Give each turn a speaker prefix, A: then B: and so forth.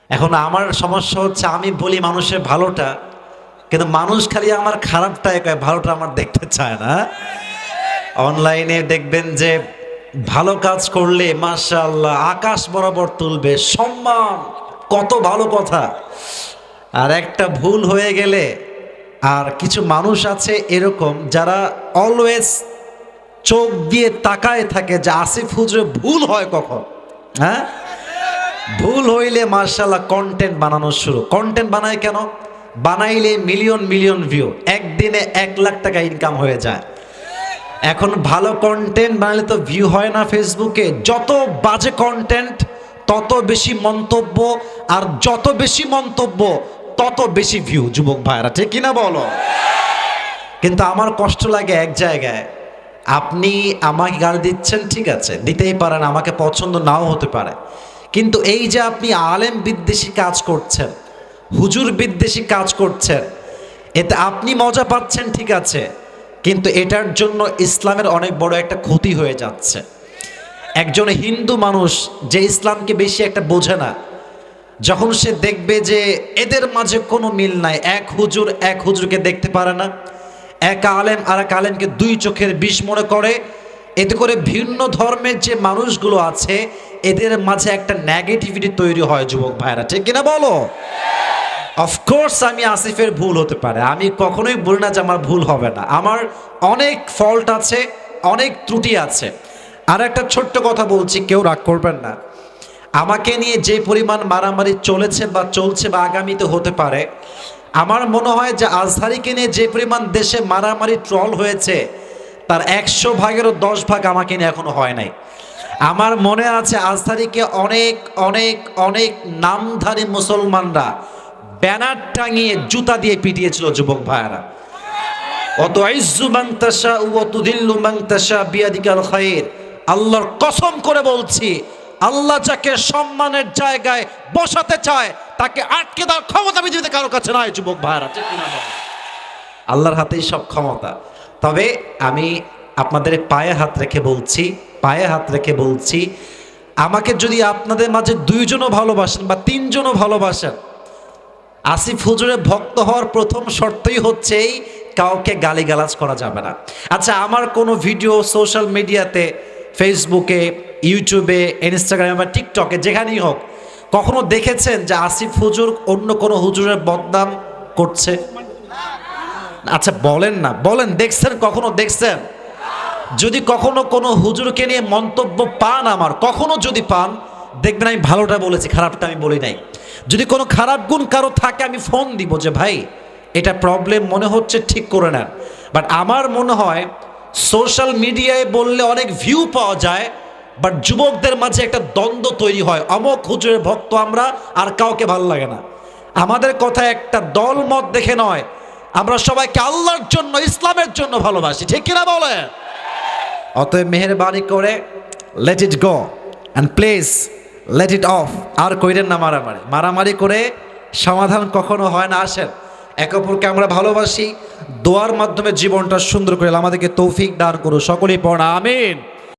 A: এখন আমার সমস্যা হচ্ছে আমি বলি মানুষের ভালোটা, কিন্তু মানুষ খালি আমার খারাপটাই কয়, ভালোটা আমার দেখতে চায় না। অনলাইনে দেখবেন যে ভালো কাজ করলে মাশাআল্লাহ আকাশ বরাবর তুলবে, সম্মান, কত ভালো কথা। আর একটা ভুল হয়ে গেলে, আর কিছু মানুষ আছে এরকম যারা অলওয়েজ চোখ দিয়ে তাকায় থাকে যে আসিফ হুজুরের ভুল হয় কখন। হ্যাঁ, ভুল হইলে মার্শাল্লাহ কন্টেন্ট বানানো শুরু। কন্টেন্ট বানায় কেন? বানাইলে মিলিয়ন মিলিয়ন ভিউ, একদিনে 1,00,000 টাকা ইনকাম হয়ে যায়। এখন ভালো কন্টেন্ট বানালে তো ভিউ হয় না ফেসবুকে। যত বাজে কন্টেন্ট তত বেশি মন্তব্য, আর যত বেশি মন্তব্য তত বেশি ভিউ। যুবক ভাইরা ঠিক কিনা বলো? কিন্তু আমার কষ্ট লাগে এক জায়গায়, আপনি আমাকে গালি দিচ্ছেন, ঠিক আছে দিতেই পারেন, আমাকে পছন্দ নাও হতে পারে, কিন্তু এই যে আপনি আলেম বিদ্বেষী কাজ করছেন, হুজুর বিদ্বেষী কাজ করছেন, এতে আপনি মজা পাচ্ছেন, ঠিক আছে, কিন্তু এটার জন্য ইসলামের অনেক বড় একটা ক্ষতি হয়ে যাচ্ছে। একজন হিন্দু মানুষ যে ইসলামকে বেশি একটা বোঝে না, যখন সে দেখবে যে এদের মাঝে কোনো মিল নাই, এক হুজুর এক হুজুরকে দেখতে পারে না, এক আলেম আর এক আলেমকে দুই চোখের বিষ মনে করে, এতে করে ভিন্ন ধর্মের যে মানুষগুলো আছে এদের মাঝে একটা নেগেটিভিটি তৈরি হয়। যুবক ভাইরা ঠিক কিনা বলো? অফকোর্স আমি আসিফের ভুল হতে পারে, আমি কখনোই বলি না যে আমার ভুল হবে না, আমার অনেক ফল্ট আছে, অনেক ত্রুটি আছে। আর একটা ছোট্ট কথা বলছি, কেউ রাগ করবেন না, আমাকে নিয়ে যে পরিমাণ মারামারি চলেছে বা চলছে বা আগামীতে হতে পারে, আমার মনে হয় যে আজহারিকে নিয়ে যে পরিমাণ দেশে মারামারি ট্রল হয়েছে তার 100 ভাগেরও 10 ভাগ আমাকে নিয়ে এখনো হয় নাই। আমার মনে আছে আজহারিকে অনেক অনেক অনেক নামধারী মুসলমানরা ব্যানার টাঙিয়ে জুতা দিয়ে পিটিয়েছিল। যুবক ভাইয়েরা, অত ইজ্জু মান তাশা ওয়া তুযিল্লু মান তাশা বিয়াদিকাল খায়র, আল্লাহর কসম করে বলছি, আল্লাহ যাকে সম্মানের জায়গায় বসাতে চায় তাকে আটকে দেওয়ার ক্ষমতা পৃথিবীতে কারো কাছে নাই। যুবক ভাইরা ঠিক কিনা বলেন? আল্লাহর হাতেই সব ক্ষমতা। তবে আমি আপনাদের পায়ে হাত রেখে বলছি, পায়ে হাত রেখে বলছি, আমাকে যদি আপনাদের মাঝে 2 জনও ভালোবাসেন বা 3 জনও ভালোবাসেন, আসিফ হুজুরের ভক্ত হওয়ার প্রথম শর্তই হচ্ছে এই, কাউকে গালিগালাজ করা যাবে না। আচ্ছা, আমার কোনো ভিডিও সোশ্যাল মিডিয়াতে, ফেসবুকে, ইউটিউবে, ইনস্টাগ্রামে বা টিকটকে, যেখানেই হোক, কখনো দেখেছেন যে আসিফ হুজুর অন্য কোনো হুজুরের বদনাম করছে? আচ্ছা বলেন না, বলেন দেখছেন, কখনো দেখছেন? যদি কখনো কোনো হুজুরকে নিয়ে মন্তব্য পান, আমার কখনো যদি পান, দেখবেন আমি ভালোটা বলেছি, খারাপটা আমি বলি নাই। যদি কোনো খারাপ গুণ কারো থাকে আমি ফোন দিব যে ভাই এটা প্রবলেম মনে হচ্ছে, ঠিক করে নেন। বাট আমার মনে হয় সোশ্যাল মিডিয়ায় বললে অনেক ভিউ পাওয়া যায়, বাট যুবকদের মাঝে একটা দ্বন্দ্ব তৈরি হয়, অমক হুজুরের ভক্ত আমরা, আর কাউকে ভালো লাগে না। আমাদের কথা একটা দল মত দেখে নয়, আমরা সবাইকে আল্লাহর জন্য, ইসলামের জন্য ভালোবাসি, ঠিক কিনা বলেন? অতএব মেহেরবানি করে let it go and please let it off. আর কইরেন না মারামারি, মারামারি করে সমাধান কখনো হয় না। আসেন একে অপরকে আমরা ভালোবাসি, দোয়ার মাধ্যমে জীবনটা সুন্দর করে আমাদেরকে তৌফিক দান করুন। সকলেই পড়া আমিন।